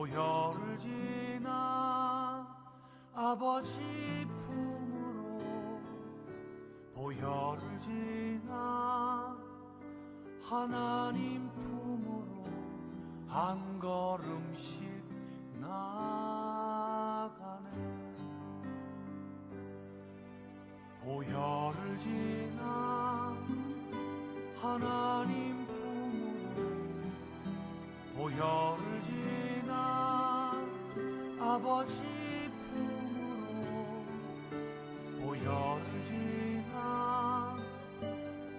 보혈을 지나 아버지 품으로 보혈을 지나 하나님 품으로 한 걸음씩 나가네. 보혈을 지나 하나님 품으로 보혈을 지나 아버지 품으로 보혈을 지나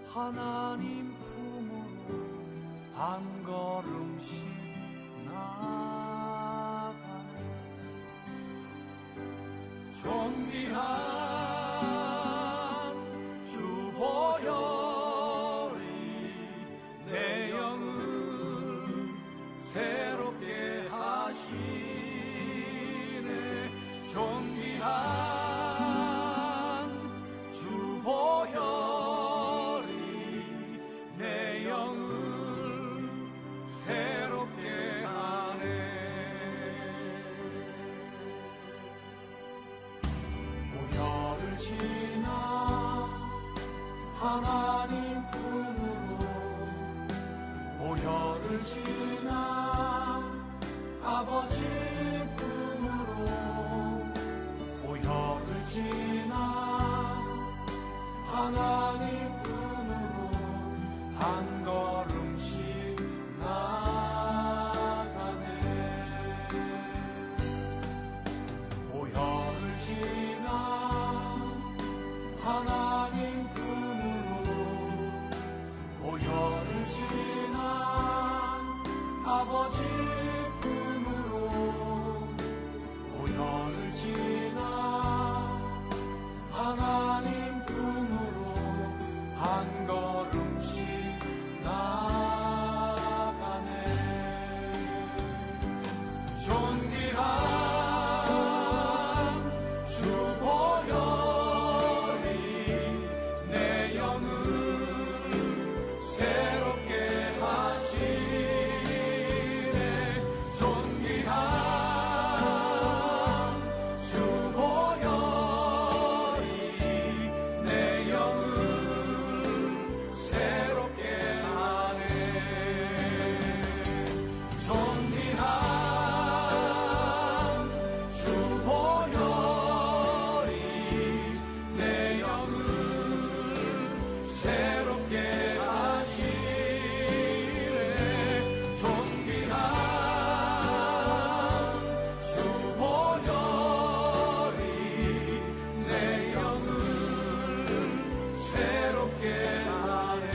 하나님 품으로 한 걸음씩 나가네. 존귀한 주 보혈이 내 영을 새롭게 하시네. 존귀한 주 보혈이 내 영을 새롭게 하네. 보혈을 지나 하나님 품으로 보혈을 지나 아버지 품으로 보혈을 지나 하나님 품으로 한 걸음씩 나가네. 보혈을 지나 하나님 품으로 보혈을 지나 아버지 품으로 보혈을 지나 하나님 품으로 한 걸음씩 나가네. 존귀한 주 보혈이 내 영을 새롭게 하시네. 존귀한 주 보혈이 내 영을 새롭게 하네. 존귀한 주 보혈이 내 영을 새롭게 하시네. 존귀한 주 보혈이 내 영을 새롭게 하네.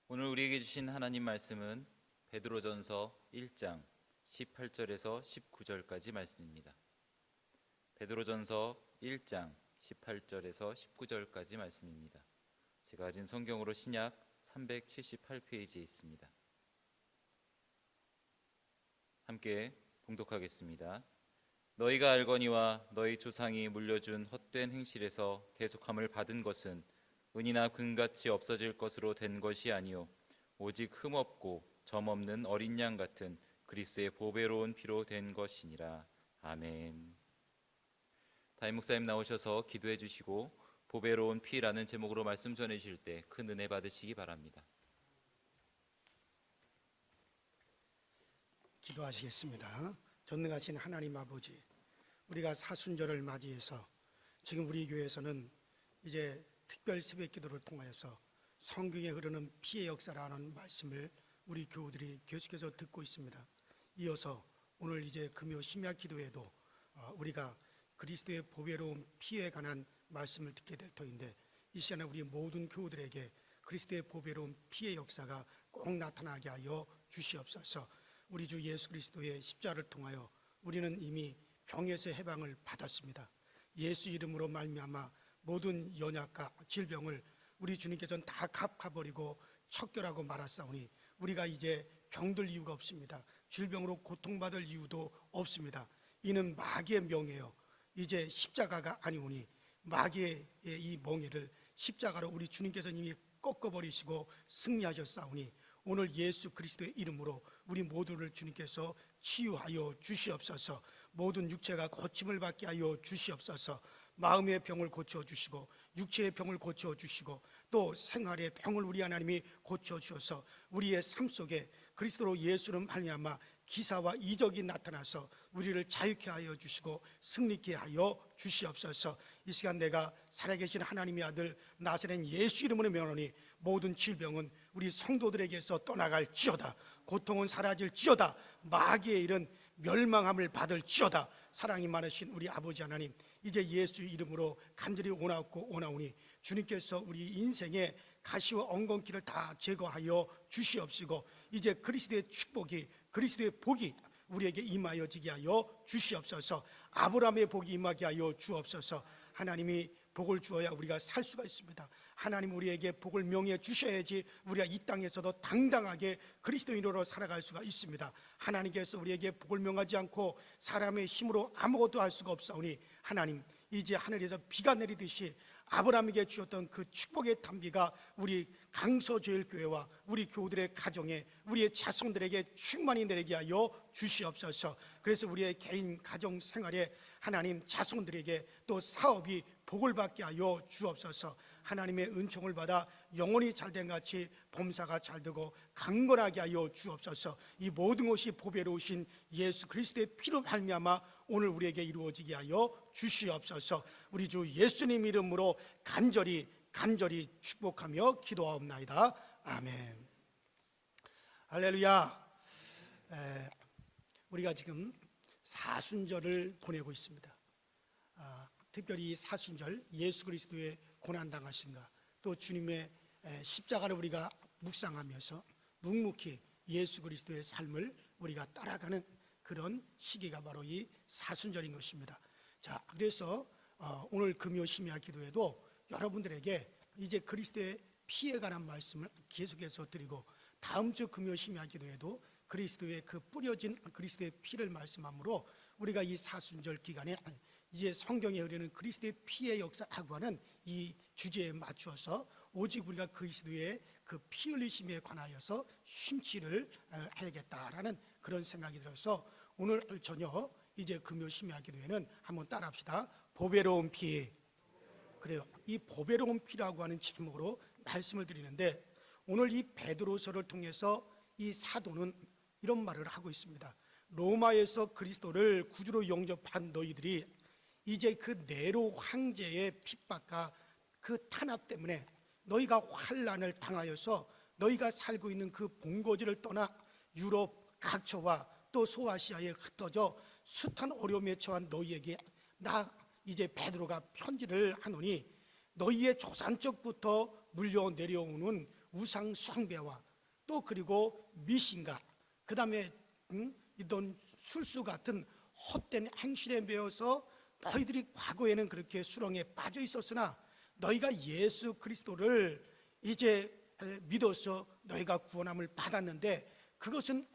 오늘 우리에게 주신 하나님 말씀은 베드로전서 1장 18절에서 19절까지 말씀입니다. 베드로전서 1장 18절에서 19절까지 말씀입니다. 제가 가진 성경으로 신약 378페이지에 있습니다. 함께 봉독하겠습니다. 너희가 알거니와 너희 조상이 물려준 헛된 행실에서 대속함을 받은 것은 은이나 금같이 없어질 것으로 된 것이 아니요 오직 흠없고 점없는 어린 양 같은 그리스도의 보배로운 피로 된 것이니라. 아멘. 담임 목사님 나오셔서 기도해 주시고 보배로운 피라는 제목으로 말씀 전해 주실 때 큰 은혜 받으시기 바랍니다. 기도하시겠습니다. 전능하신 하나님 아버지, 우리가 사순절을 맞이해서 지금 우리 교회에서는 이제 특별 새벽 기도를 통하여서 성경에 흐르는 피의 역사라는 말씀을 우리 교우들이 계속해서 듣고 있습니다. 이어서 오늘 이제 금요 심야 기도에도 우리가 그리스도의 보배로운 피에 관한 말씀을 듣게 될 터인데, 이 시간에 우리 모든 교우들에게 그리스도의 보배로운 피의 역사가 꼭 나타나게 하여 주시옵소서. 우리 주 예수 그리스도의 십자가를 통하여 우리는 이미 병에서 해방을 받았습니다. 예수 이름으로 말미암아 모든 연약과 질병을 우리 주님께서는 다 갚아버리고 척결하고 말았사오니 우리가 이제 병들 이유가 없습니다. 질병으로 고통받을 이유도 없습니다. 이는 마귀의 명예요, 이제 십자가가 아니오니 마귀의 이 멍에를 십자가로 우리 주님께서 이미 꺾어버리시고 승리하셨사오니 오늘 예수 그리스도의 이름으로 우리 모두를 주님께서 치유하여 주시옵소서. 모든 육체가 고침을 받게 하여 주시옵소서. 마음의 병을 고쳐주시고 육체의 병을 고쳐주시고 또 생활의 병을 우리 하나님이 고쳐주셔서 우리의 삶 속에 그리스도로 예수를 말미암아 기사와 이적이 나타나서 우리를 자유케 하여 주시고 승리케 하여 주시옵소서. 이 시간 내가 살아계신 하나님의 아들 나사렛 예수 이름으로 명하노니 모든 질병은 우리 성도들에게서 떠나갈지어다. 고통은 사라질지어다. 마귀의 일은 멸망함을 받을지어다. 사랑이 많으신 우리 아버지 하나님, 이제 예수 이름으로 간절히 원하오니 주님께서 우리 인생의 가시와 엉겅퀴를 다 제거하여 주시옵시고 이제 그리스도의 축복이, 그리스도의 복이 우리에게 임하여지게 하여 주시옵소서. 아브라함의 복이 임하게 하여 주옵소서. 하나님이 복을 주어야 우리가 살 수가 있습니다. 하나님 우리에게 복을 명해 주셔야지 우리가 이 땅에서도 당당하게 그리스도인으로 살아갈 수가 있습니다. 하나님께서 우리에게 복을 명하지 않고 사람의 힘으로 아무것도 할 수가 없사오니 하나님, 이제 하늘에서 비가 내리듯이 아브라함에게 주셨던 그 축복의 단비가 우리 강서제일교회와 우리 교우들의 가정에, 우리의 자손들에게 충만히 내리게 하여 주시옵소서. 그래서 우리의 개인 가정 생활에 하나님 자손들에게 또 사업이 복을 받게 하여 주옵소서. 하나님의 은총을 받아 영혼이 잘된 같이 범사가 잘되고 강건하게 하여 주옵소서. 이 모든 것이 보배로우신 예수 그리스도의 피로 말미암아 오늘 우리에게 이루어지게 하여 주시옵소서. 우리 주 예수님 이름으로 간절히 축복하며 기도하옵나이다. 아멘. 할렐루야. 우리가 지금 사순절을 보내고 있습니다. 특별히 이 사순절, 예수 그리스도의 고난당하심과 또 주님의 십자가를 우리가 묵상하면서 묵묵히 예수 그리스도의 삶을 우리가 따라가는 그런 시기가 바로 이 사순절인 것입니다. 자, 그래서 오늘 금요 심야 기도에도 여러분들에게 이제 그리스도의 피에 관한 말씀을 계속해서 드리고, 다음 주 금요 심야 기도에도 그리스도의 그 뿌려진 그리스도의 피를 말씀하므로 우리가 이 사순절 기간에 이제 성경에 흐르는 그리스도의 피의 역사라고 하는 이 주제에 맞추어서 오직 우리가 그리스도의 그 피 흘리심에 관하여서 심취를 해야겠다라는 그런 생각이 들어서 오늘 저녁 이제 금요 심야 기도회는 한번 따라합시다. 보배로운 피. 그래요. 이 보배로운 피라고 하는 제목으로 말씀을 드리는데, 오늘 이 베드로서를 통해서 이 사도는 이런 말을 하고 있습니다. 로마에서 그리스도를 구주로 영접한 너희들이 이제 그 네로 황제의 핍박과 그 탄압 때문에 너희가 환난을 당하여서 너희가 살고 있는 그 본거지를 떠나 유럽 각처와 또 소아시아에 흩어져 숱한 어려움에 처한 너희에게 나 이제 베드로가 편지를 하노니, 너희의 조상적부터 물려 내려오는 우상 숭배와 또 그리고 미신과 그 다음에 이런 술수 같은 헛된 행실에 매여서 너희들이 과거에는 그렇게 수렁에 빠져 있었으나 너희가 예수 그리스도를 이제 믿어서 너희가 구원함을 받았는데, 그것은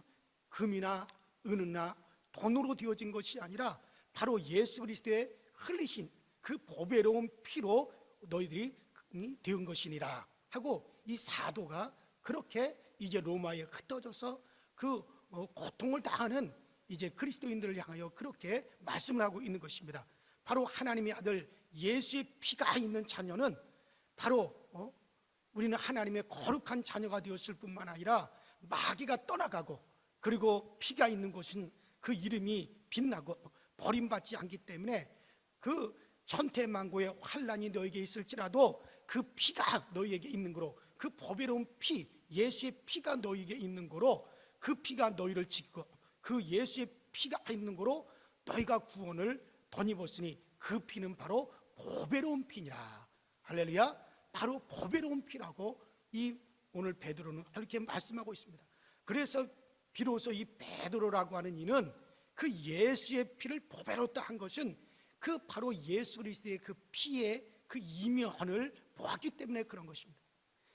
금이나 은이나 돈으로 되어진 것이 아니라 바로 예수 그리스도의 흘리신 그 보배로운 피로 너희들이 되은 것이니라 하고, 이 사도가 그렇게 이제 로마에 흩어져서 그 고통을 당하는 이제 그리스도인들을 향하여 그렇게 말씀을 하고 있는 것입니다. 바로 하나님의 아들 예수의 피가 있는 자녀는 바로 우리는 하나님의 거룩한 자녀가 되었을 뿐만 아니라 마귀가 떠나가고, 그리고 피가 있는 곳은 그 이름이 빛나고 버림받지 않기 때문에 그 천태만고의 환난이 너에게 있을지라도 그 피가 너희에게 있는 거로, 그 보배로운 피 예수의 피가 너희에게 있는 거로, 그 피가 너희를 지키고 그 예수의 피가 있는 거로 너희가 구원을 덧입었으니 그 피는 바로 보배로운 피니라. 할렐루야. 바로 보배로운 피라고 이 오늘 베드로는 이렇게 말씀하고 있습니다. 그래서 비로소 이 베드로라고 하는 이는 그 예수의 피를 보배롭다 한 것은 그 바로 예수 그리스도의 그 피의 그 이면을 보았기 때문에 그런 것입니다.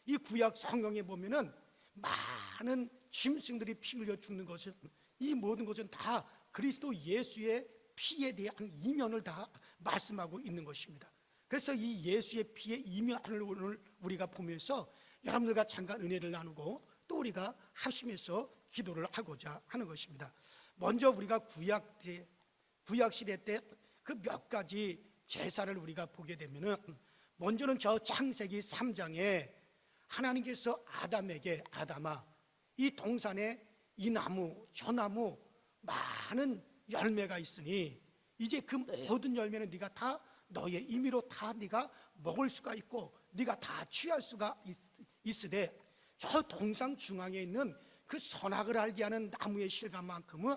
이 구약 성경에 보면은 많은 짐승들이 피 흘려 죽는 것은, 이 모든 것은 다 그리스도 예수의 피에 대한 이면을 다 말씀하고 있는 것입니다. 그래서 이 예수의 피의 이면을 오늘 우리가 보면서 여러분들과 잠깐 은혜를 나누고 또 우리가 합심해서 기도를 하고자 하는 것입니다. 먼저 우리가 구약 시대 때 그 몇 가지 제사를 우리가 보게 되면은, 먼저는 저 창세기 3장에 하나님께서 아담아, 이 동산에 이 나무 저 나무 많은 열매가 있으니 이제 그 모든 열매는 네가 다 너의 임의로 다 네가 먹을 수가 있고 네가 다 취할 수가 있으되, 저 동산 중앙에 있는 그 선악을 알게 하는 나무의 실과만큼은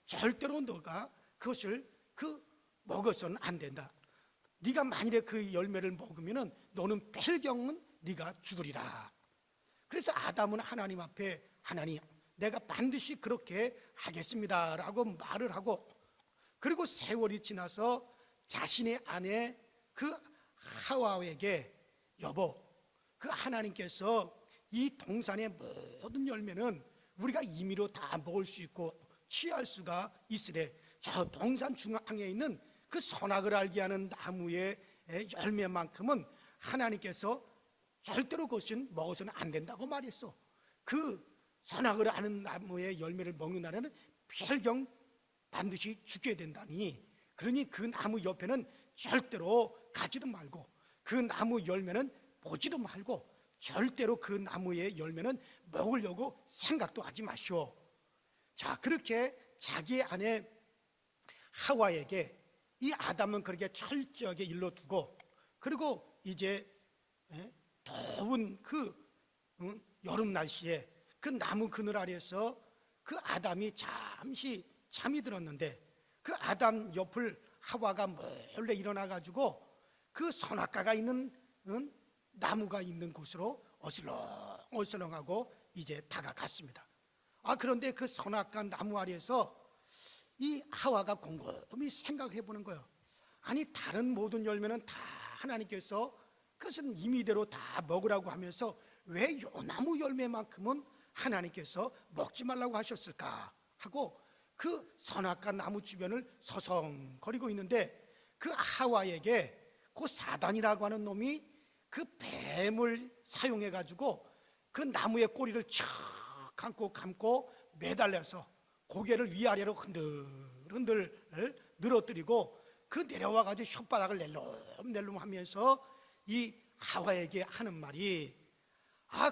절대로 너가 그것을 먹어서는 안 된다. 네가 만일에 그 열매를 먹으면은 너는 필경은 네가 죽으리라. 그래서 아담은 하나님 앞에, 하나님 내가 반드시 그렇게 하겠습니다라고 말을 하고, 그리고 세월이 지나서 자신의 아내 그 하와에게, 여보, 그 하나님께서 이 동산의 모든 열매는 우리가 임의로 다 먹을 수 있고 취할 수가 있으되, 저 동산 중앙에 있는 그 선악을 알게 하는 나무의 열매만큼은 하나님께서 절대로 그것은 먹어서는 안 된다고 말했어. 그 선악을 아는 나무의 열매를 먹는 날에는 필경 반드시 죽게 된다니, 그러니 그 나무 옆에는 절대로 가지도 말고 그 나무 열매는 보지도 말고 절대로 그 나무의 열매는 먹으려고 생각도 하지 마시오. 자, 그렇게 자기의 아내 하와에게 이 아담은 그렇게 철저하게 일러두고, 그리고 이제 더운 그 여름 날씨에 그 나무 그늘 아래에서 그 아담이 잠시 잠이 들었는데, 그 아담 옆을 하와가 몰래 일어나 가지고 그 선악과가 있는 나무가 있는 곳으로 어슬렁어슬렁하고 이제 다가갔습니다. 그런데 그 선악과 나무 아래에서 이 하와가 곰곰이 생각을 해보는 거예요. 아니, 다른 모든 열매는 다 하나님께서 그것은 임의대로 다 먹으라고 하면서 왜 요 나무 열매만큼은 하나님께서 먹지 말라고 하셨을까 하고 그 선악과 나무 주변을 서성거리고 있는데, 그 하와에게 그 사단이라고 하는 놈이 그 뱀을 사용해 가지고 그 나무의 꼬리를 촥 감고 매달려서 고개를 위아래로 흔들 늘어뜨리고 그 내려와 가지고 혓바닥을 낼름낼름 하면서 이 하와에게 하는 말이,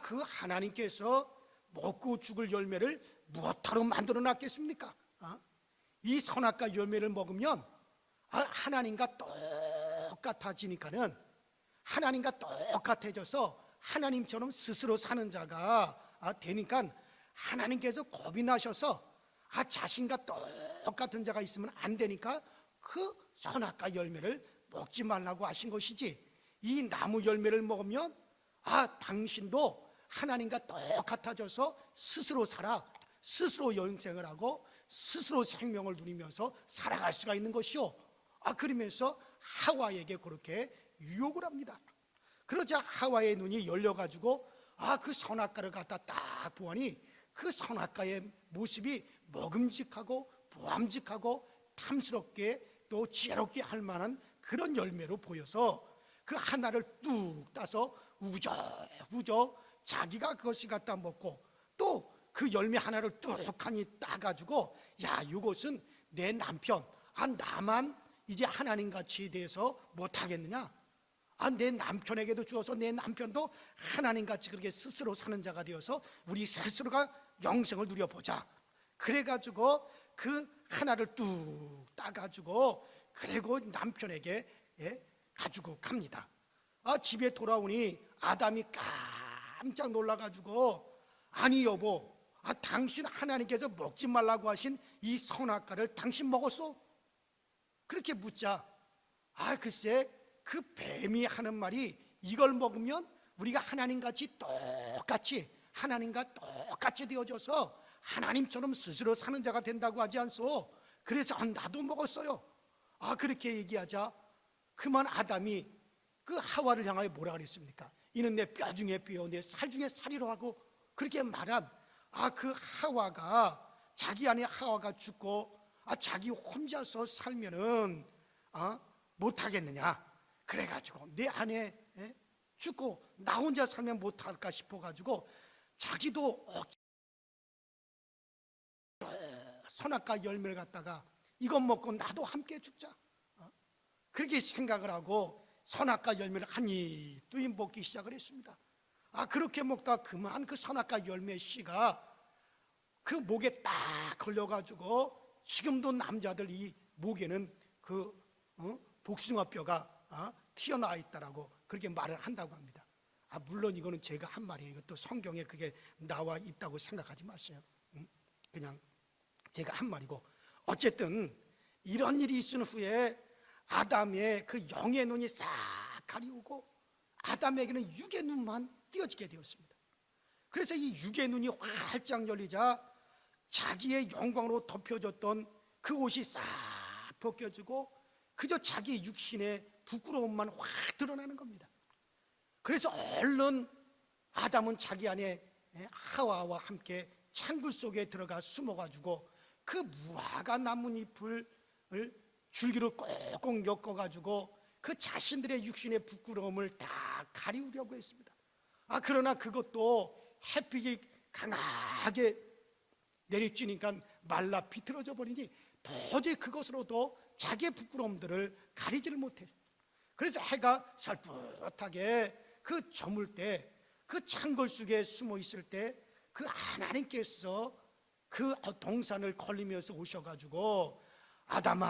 그 하나님께서 먹고 죽을 열매를 무엇하러 만들어 놨겠습니까? 이 선악과 열매를 먹으면 하나님과 똑같아지니까는, 하나님과 똑같아져서 하나님처럼 스스로 사는 자가 되니까 하나님께서 겁이 나셔서 자신과 똑같은 자가 있으면 안 되니까 그 선악과 열매를 먹지 말라고 하신 것이지, 이 나무 열매를 먹으면 당신도 하나님과 똑같아져서 스스로 살아, 스스로 영생을 하고 스스로 생명을 누리면서 살아갈 수가 있는 것이요. 그러면서 하와에게 그렇게 유혹을 합니다. 그러자 하와의 눈이 열려가지고 그 선악과를 갖다 딱 보니 그 선악과의 모습이 먹음직하고 보암직하고 탐스럽게 또 지혜롭게 할 만한 그런 열매로 보여서 그 하나를 뚝 따서 우저우저 자기가 그것을 갖다 먹고, 또 그 열매 하나를 뚝하니 따가지고, 야, 이것은 내 남편, 나만 이제 하나님같이 대해서 못하겠느냐, 내 남편에게도 주어서 내 남편도 하나님같이 그렇게 스스로 사는 자가 되어서 우리 스스로가 영생을 누려보자. 그래가지고 그 하나를 뚝 따가지고 그리고 남편에게 가지고 갑니다. 집에 돌아오니 아담이 깜짝 놀라가지고, 아니 여보, 당신 하나님께서 먹지 말라고 하신 이 선악과를 당신 먹었어? 그렇게 묻자, 글쎄 그 뱀이 하는 말이, 이걸 먹으면 우리가 하나님같이 되어져서 하나님처럼 스스로 사는 자가 된다고 하지 않소? 그래서 나도 먹었어요. 그렇게 얘기하자 그만 아담이 그 하와를 향하여 뭐라 그랬습니까? 이는 내 뼈 중에 뼈, 내 살 중에 살이로 하고 그렇게 말한 그 하와가, 자기 안에 하와가 죽고 자기 혼자서 살면은 못하겠느냐, 그래가지고 내 안에 죽고 나 혼자 살면 못할까 싶어가지고 자기도 선악과 열매를 갖다가 이것 먹고 나도 함께 죽자, 그렇게 생각을 하고 선악과 열매를 한 입도 먹기 시작을 했습니다. 그렇게 먹다가 그만 그 선악과 열매 씨가 그 목에 딱 걸려가지고 지금도 남자들 이 목에는 그 복숭아 뼈가 튀어나와 있다라고 그렇게 말을 한다고 합니다. 물론 이거는 제가 한 말이에요. 이것도 성경에 그게 나와 있다고 생각하지 마세요. 그냥 제가 한 말이고, 어쨌든 이런 일이 있은 후에 아담의 그 영의 눈이 싹 가리우고 아담에게는 육의 눈만 띄어지게 되었습니다. 그래서 이 육의 눈이 활짝 열리자 자기의 영광으로 덮여졌던 그 옷이 싹 벗겨지고 그저 자기 육신의 부끄러움만 확 드러나는 겁니다. 그래서 얼른 아담은 자기 안에 하와와 함께 창굴 속에 들어가 숨어가지고 그 무화과 나뭇잎을 줄기로 꼭꼭 엮어가지고 그 자신들의 육신의 부끄러움을 다 가리우려고 했습니다. 그러나 그것도 햇빛이 강하게 내리쬐니까 말라 비틀어져 버리니 도저히 그것으로도 자기의 부끄러움들을 가리지를 못해. 그래서 해가 살풋하게 그 저물 때, 그 창궐 속에 숨어 있을 때 그 하나님께서 그 동산을 걸리면서 오셔가지고 아담아,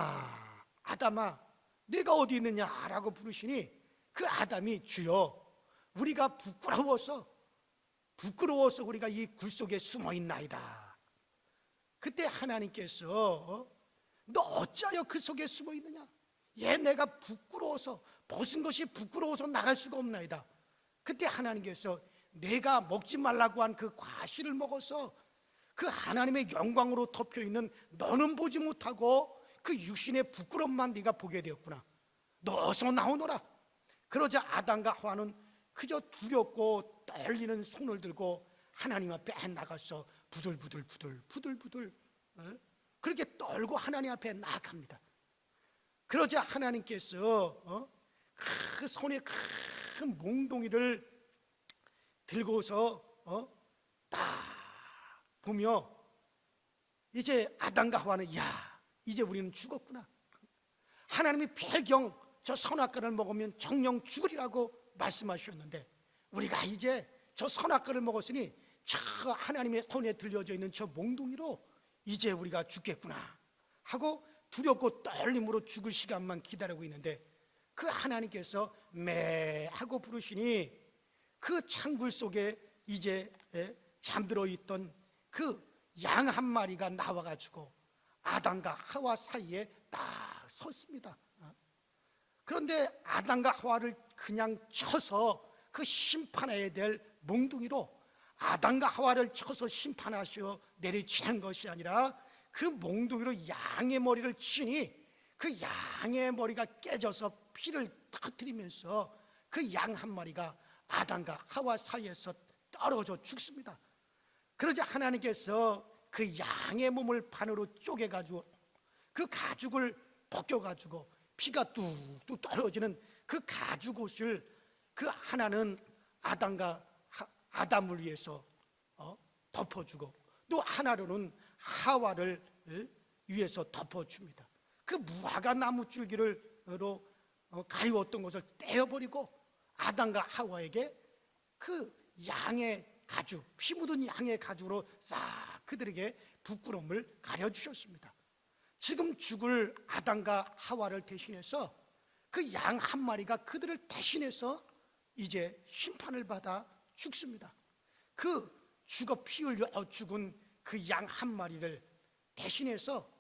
아담아, 네가 어디 있느냐라고 부르시니 그 아담이 주여, 우리가 부끄러워서 우리가 이 굴 속에 숨어 있나이다. 그때 하나님께서 너 어찌하여 그 속에 숨어 있느냐? 내가 부끄러워서, 벗은 것이 부끄러워서 나갈 수가 없나이다. 그때 하나님께서 내가 먹지 말라고 한 그 과실을 먹어서 그 하나님의 영광으로 덮여있는 너는 보지 못하고 그 육신의 부끄러움만 네가 보게 되었구나. 너 어서 나오너라. 그러자 아담과 하와는 그저 두렵고 떨리는 손을 들고 하나님 앞에 나가서 부들부들 그렇게 떨고 하나님 앞에 나아갑니다. 그러자 하나님께서 그 손에 큰 몽둥이를 들고서 딱 보며 이제 아담과 하와는 이제 우리는 죽었구나. 하나님이 필경 저 선악과를 먹으면 정령 죽으리라고 말씀하셨는데 우리가 이제 저 선악과를 먹었으니 저 하나님의 손에 들려져 있는 저 몽둥이로 이제 우리가 죽겠구나 하고 두렵고 떨림으로 죽을 시간만 기다리고 있는데 그 하나님께서 매 하고 부르시니 그 창굴 속에 이제 잠들어 있던 그 양 한 마리가 나와가지고 아담과 하와 사이에 딱 섰습니다. 그런데 아담과 하와를 그냥 쳐서 그 심판해야 될 몽둥이로 아담과 하와를 쳐서 심판하시어 내리치는 것이 아니라 그 몽둥이로 양의 머리를 치니 그 양의 머리가 깨져서 피를 터뜨리면서 그 양 한 마리가 아담과 하와 사이에서 떨어져 죽습니다. 그러자 하나님께서 그 양의 몸을 반으로 쪼개가지고 그 가죽을 벗겨가지고 피가 뚝뚝 떨어지는 그 가죽 옷을 그 하나는 아담을 위해서 덮어주고 또 하나로는 하와를 위해서 덮어줍니다. 그 무화과 나무 줄기로 가리웠던 것을 떼어버리고 아담과 하와에게 그 양의 가죽, 피 묻은 양의 가죽으로 싹 그들에게 부끄러움을 가려주셨습니다. 지금 죽을 아담과 하와를 대신해서 그 양 한 마리가 그들을 대신해서 이제 심판을 받아 죽습니다. 그 죽어 피 흘려 죽은 그 양 한 마리를 대신해서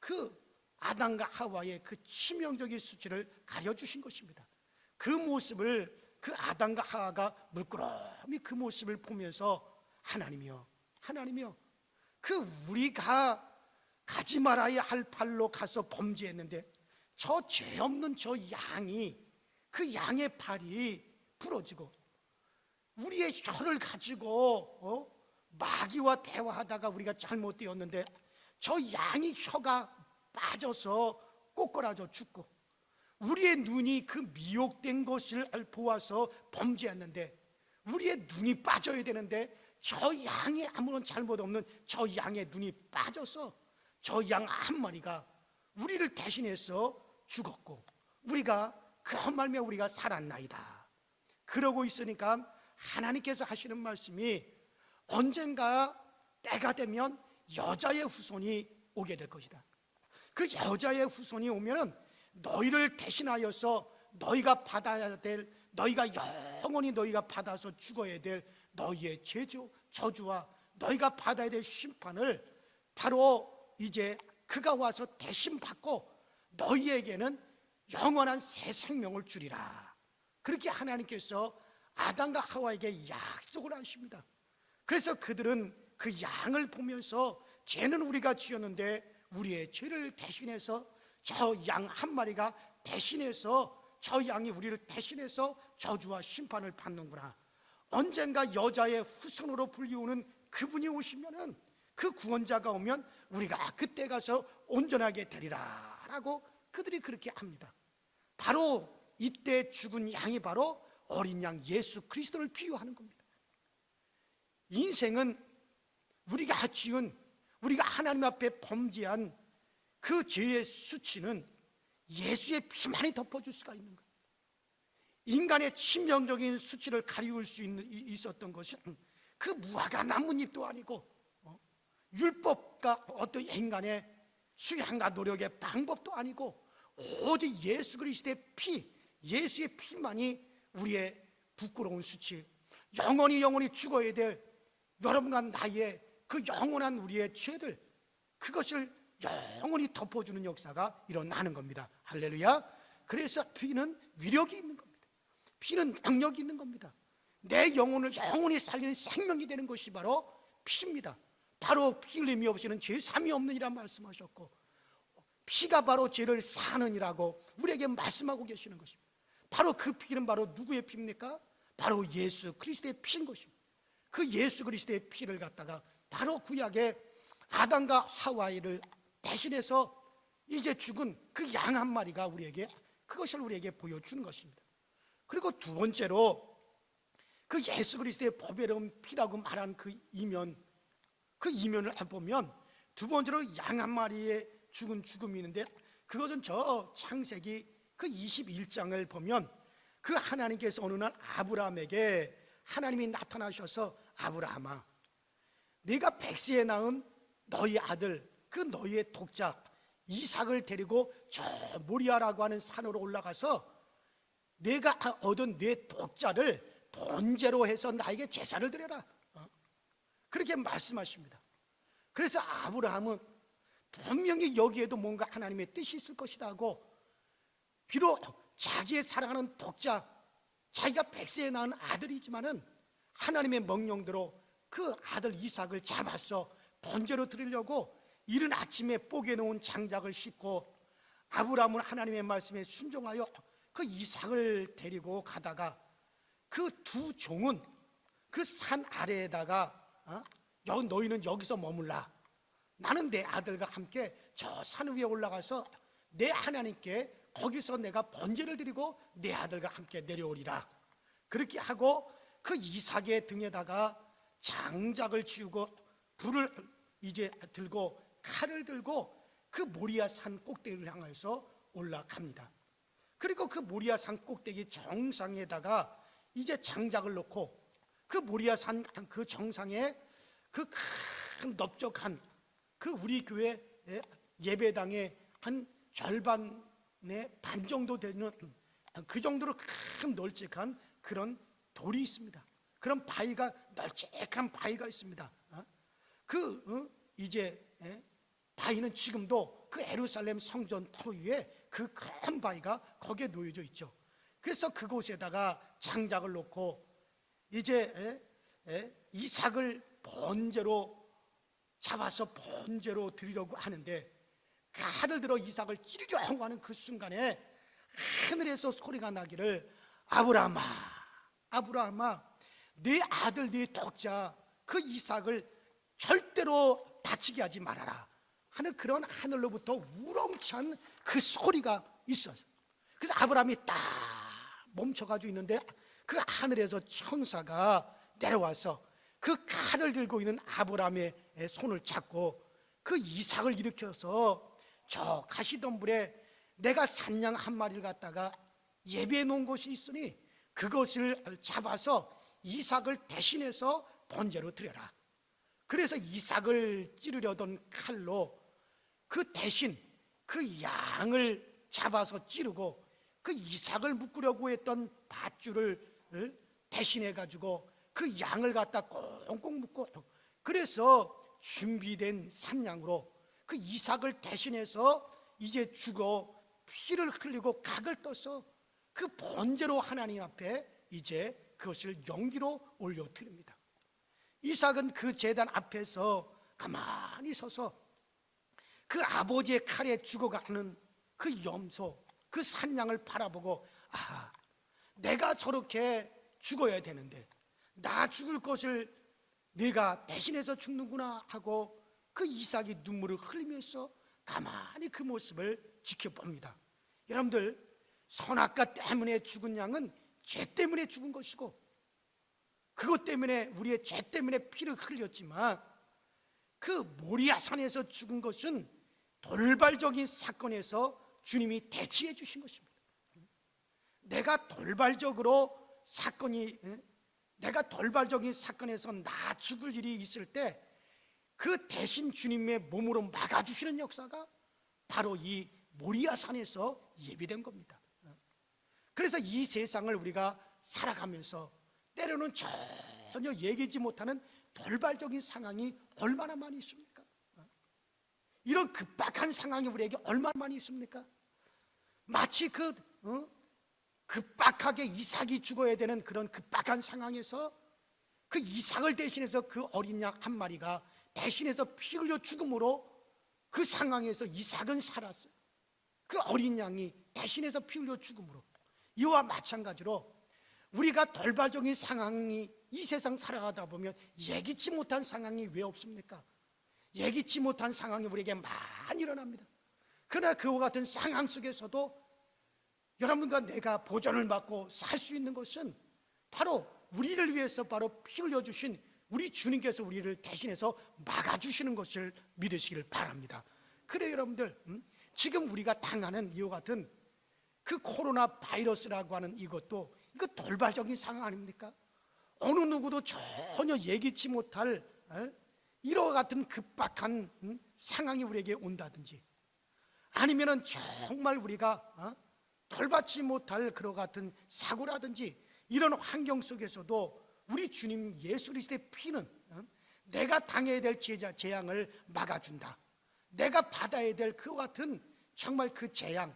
그 아담과 하와의 그 치명적인 수치를 가려주신 것입니다. 그 모습을 그 아담과 하와가 물끄러미 그 모습을 보면서 하나님이여 그 우리가 가지 말아야 할 발로 가서 범죄했는데 저 죄 없는 저 양이 그 양의 발이 부러지고 우리의 혀를 가지고 마귀와 대화하다가 우리가 잘못되었는데 저 양이 혀가 빠져서 꼬꾸라져 죽고 우리의 눈이 그 미혹된 것을 보아서 범죄했는데 우리의 눈이 빠져야 되는데 저 양이 아무런 잘못 없는 저 양의 눈이 빠져서 저 양 한 마리가 우리를 대신해서 죽었고 우리가 그런 말미에 우리가 살았나이다. 그러고 있으니까 하나님께서 하시는 말씀이 언젠가 때가 되면 여자의 후손이 오게 될 것이다. 그 여자의 후손이 오면은 너희를 대신하여서 너희가 받아야 될, 너희가 영원히 너희가 받아서 죽어야 될 너희의 저주와 너희가 받아야 될 심판을 바로 이제 그가 와서 대신 받고 너희에게는 영원한 새 생명을 주리라. 그렇게 하나님께서 아담과 하와에게 약속을 하십니다. 그래서 그들은 그 양을 보면서 죄는 우리가 지었는데 우리의 죄를 대신해서 저 양 한 마리가 대신해서 저 양이 우리를 대신해서 저주와 심판을 받는구나. 언젠가 여자의 후손으로 불리우는 그분이 오시면은 그 구원자가 오면 우리가 그때 가서 온전하게 되리라 라고 그들이 그렇게 합니다. 바로 이때 죽은 양이 바로 어린 양 예수 그리스도를 비유하는 겁니다. 인생은 우리가 지은, 우리가 하나님 앞에 범죄한 그 죄의 수치는 예수의 피만이 덮어줄 수가 있는 거예요. 인간의 치명적인 수치를 가리울 수 있었던 것은 그 무화과 나뭇잎도 아니고 율법과 어떤 인간의 수양과 노력의 방법도 아니고 오직 예수 그리스도의 피, 예수의 피만이 우리의 부끄러운 수치, 영원히 죽어야 될 여러분과 나의 그 영원한 우리의 죄를, 그것을 영원히 덮어주는 역사가 일어나는 겁니다. 할렐루야. 그래서 피는 위력이 있는 겁니다. 피는 능력이 있는 겁니다. 내 영혼을 영원히 살리는 생명이 되는 것이 바로 피입니다. 바로 피 흘림이 없이는 죄 삼이 없느니라 말씀하셨고, 피가 바로 죄를 사하느니라고 우리에게 말씀하고 계시는 것입니다. 바로 그 피는 바로 누구의 피입니까? 바로 예수 그리스도의 피인 것입니다. 그 예수 그리스도의 피를 갖다가 바로 구약의 아담과 하와이를 대신해서 이제 죽은 그 양 한 마리가 우리에게, 그것을 우리에게 보여주는 것입니다. 그리고 두 번째로 그 예수 그리스도의 보배로운 피라고 말한 그 이면, 그 이면을 보면 두 번째로 양 한 마리의 죽은 죽음이 있는데, 그것은 저 창세기 그 21장을 보면 그 하나님께서 어느 날 아브라함에게 하나님이 나타나셔서, 아브라함아, 네가 백세에 낳은 너희 아들, 그 너희의 독자 이삭을 데리고 저 모리아라고 하는 산으로 올라가서 내가 얻은 네 독자를 번제로 해서 나에게 제사를 드려라, 그렇게 말씀하십니다. 그래서 아브라함은 분명히 여기에도 뭔가 하나님의 뜻이 있을 것이다 하고, 비록 자기의 사랑하는 독자, 자기가 백세에 낳은 아들이지만은 하나님의 명령대로 그 아들 이삭을 잡아서 번제로 드리려고 이른 아침에 뽀개 놓은 장작을 싣고 아브라함은 하나님의 말씀에 순종하여 그 이삭을 데리고 가다가 그 두 종은 그 산 아래에다가 너희는 여기서 머물라, 나는 내 아들과 함께 저 산 위에 올라가서 내 하나님께 거기서 내가 번제를 드리고 내 아들과 함께 내려오리라. 그렇게 하고 그 이삭의 등에다가 장작을 지우고 불을 이제 들고 칼을 들고 그 모리아 산 꼭대기를 향해서 올라갑니다. 그리고 그 모리아 산 꼭대기 정상에다가 이제 장작을 놓고 그 모리아 산 그 정상에 그 큰 넓적한 그 우리 교회 예배당의 한 절반의 반 정도 되는 그 정도로 큰 널찍한 그런 돌이 있습니다. 그런 바위가, 널찍한 바위가 있습니다. 이제 바위는 지금도 그 예루살렘 성전 터 위에 그 큰 바위가 거기에 놓여져 있죠. 그래서 그곳에다가 장작을 놓고 이제 이삭을 번제로 잡아서 번제로 드리려고 하는데, 칼을 들어 이삭을 찌르려고 하는 그 순간에 하늘에서 소리가 나기를, 아브라함아, 아브라함아, 네 아들 네 독자 그 이삭을 절대로 다치게 하지 말아라 하는 그런 하늘로부터 우렁찬 그 소리가 있어요. 그래서 아브라함이 딱 멈춰가지고 있는데 그 하늘에서 천사가 내려와서 그 칼을 들고 있는 아브라함의 손을 잡고 그 이삭을 일으켜서 저 가시덤불에 내가 산양 한 마리를 갖다가 예배해 놓은 곳이 있으니 그것을 잡아서 이삭을 대신해서 번제로 드려라. 그래서 이삭을 찌르려던 칼로 그 대신 그 양을 잡아서 찌르고 그 이삭을 묶으려고 했던 밧줄을 대신해 가지고 그 양을 갖다 꽁꽁 묶고, 그래서 준비된 산양으로 그 이삭을 대신해서 이제 죽어 피를 흘리고 각을 떠서 그 번제로 하나님 앞에 이제 그것을 연기로 올려드립니다. 이삭은 그 제단 앞에서 가만히 서서 그 아버지의 칼에 죽어가는 그 염소, 그 산양을 바라보고, 아, 내가 저렇게 죽어야 되는데 나 죽을 것을 내가 대신해서 죽는구나 하고 그 이삭이 눈물을 흘리면서 가만히 그 모습을 지켜봅니다. 여러분들, 선악과 때문에 죽은 양은 죄 때문에 죽은 것이고 그것 때문에 우리의 죄 때문에 피를 흘렸지만 그 모리아산에서 죽은 것은 돌발적인 사건에서 주님이 대치해 주신 것입니다. 내가 돌발적인 사건에서 나 죽을 일이 있을 때 그 대신 주님의 몸으로 막아주시는 역사가 바로 이 모리아산에서 예비된 겁니다. 그래서 이 세상을 우리가 살아가면서 때로는 전혀 얘기지 못하는 돌발적인 상황이 얼마나 많이 있습니까? 이런 급박한 상황이 우리에게 얼마나 많이 있습니까? 마치 급박하게 이삭이 죽어야 되는 그런 급박한 상황에서 그 이삭을 대신해서 그 어린 양 한 마리가 대신해서 피 흘려 죽음으로 그 상황에서 이삭은 살았어요. 그 어린 양이 대신해서 피 흘려 죽음으로, 이와 마찬가지로 우리가 돌발적인 상황이 이 세상 살아가다 보면 예기치 못한 상황이 왜 없습니까? 예기치 못한 상황이 우리에게 많이 일어납니다. 그러나 그와 같은 상황 속에서도 여러분과 내가 보전을 받고 살 수 있는 것은 바로 우리를 위해서 바로 피 흘려주신 우리 주님께서 우리를 대신해서 막아주시는 것을 믿으시길 바랍니다. 그래요, 여러분들, 지금 우리가 당하는 이와 같은 그 코로나 바이러스라고 하는 이것도 이거 돌발적인 상황 아닙니까? 어느 누구도 전혀 예기치 못할 이와 같은 급박한 상황이 우리에게 온다든지, 아니면은 정말 우리가 돌받지 못할 그와 같은 사고라든지, 이런 환경 속에서도 우리 주님 예수 그리스도의 피는 내가 당해야 될 재앙을 막아준다. 내가 받아야 될 그와 같은 정말 그 재앙,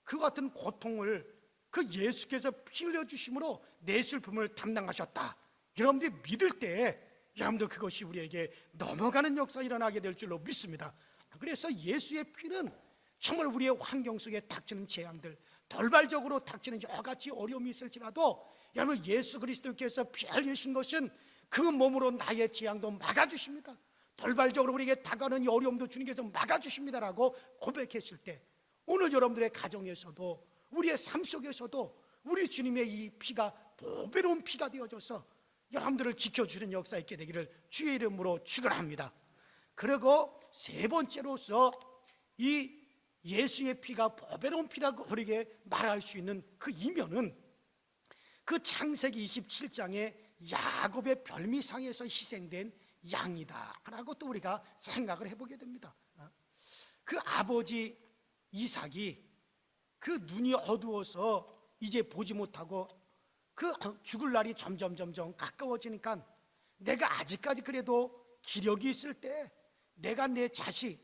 그와 같은 고통을 그 예수께서 피 흘려주심으로 내 슬픔을 담당하셨다. 여러분들이 믿을 때 여러분들 그것이 우리에게 넘어가는 역사가 일어나게 될 줄로 믿습니다. 그래서 예수의 피는 정말 우리의 환경 속에 닥치는 재앙들, 돌발적으로 닥치는 여러 가지 어려움이 있을지라도 여러분, 예수 그리스도께서 피 흘리신 것은 그 몸으로 나의 재앙도 막아주십니다. 돌발적으로 우리에게 다가오는 이 어려움도 주님께서 막아주십니다라고 고백했을 때, 오늘 여러분들의 가정에서도 우리의 삶 속에서도 우리 주님의 이 피가 보배로운 피가 되어져서 여러분들을 지켜주는 역사 있게 되기를 주의 이름으로 축원합니다. 그리고 세 번째로서 이 예수의 피가 보배로운 피라고 우리에게 말할 수 있는 그 이면은 그 창세기 27장에 야곱의 별미상에서 희생된 양이다 라고 또 우리가 생각을 해보게 됩니다. 그 아버지 이삭이 그 눈이 어두워서 이제 보지 못하고 그 죽을 날이 점점 가까워지니까 내가 아직까지 그래도 기력이 있을 때 내가 내 자식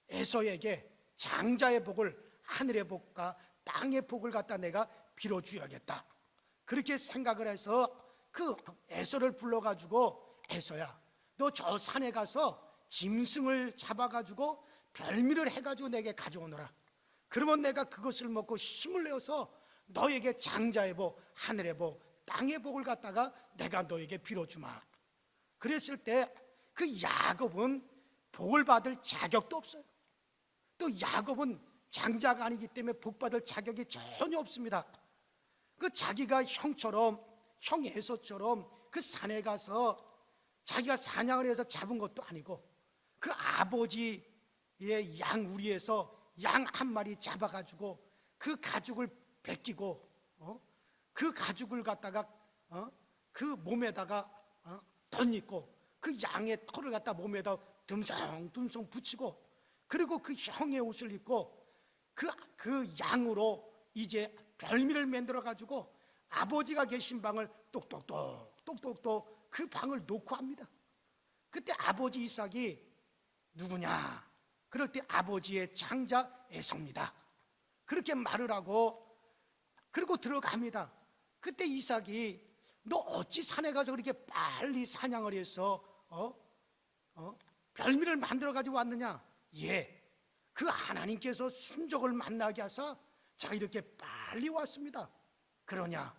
에서에게 장자의 복을, 하늘의 복과 땅의 복을 갖다 내가 빌어주어야겠다, 그렇게 생각을 해서 그 에서를 불러가지고, 에서야 너 저 산에 가서 짐승을 잡아가지고 별미를 해가지고 내게 가져오너라. 그러면 내가 그것을 먹고 힘을 내어서 너에게 장자의 복, 하늘의 복, 땅의 복을 갖다가 내가 너에게 빌어주마. 그랬을 때 그 야곱은 복을 받을 자격도 없어요. 또 야곱은 장자가 아니기 때문에 복 받을 자격이 전혀 없습니다. 그 자기가 형처럼, 형 에서처럼 그 산에 가서 자기가 사냥을 해서 잡은 것도 아니고 그 아버지의 양 우리에서 양 한 마리 잡아가지고 그 가죽을 벗기고 그 가죽을 갖다가 그 몸에다가 덧입고 그 양의 털을 갖다 몸에다 듬성듬성 붙이고 그리고 그 형의 옷을 입고 그 양으로 이제 별미를 만들어 가지고 아버지가 계신 방을 똑똑똑 그 방을 놓고 합니다. 그때 아버지 이삭이 누구냐? 그럴 때 아버지의 장자 에서입니다. 그렇게 말을 하고 그리고 들어갑니다. 그때 이삭이 너 어찌 산에 가서 그렇게 빨리 사냥을 해서 별미를 만들어 가지고 왔느냐? 예, 그 하나님께서 순종을 만나게 하사 제가 이렇게 빨리 왔습니다. 그러냐?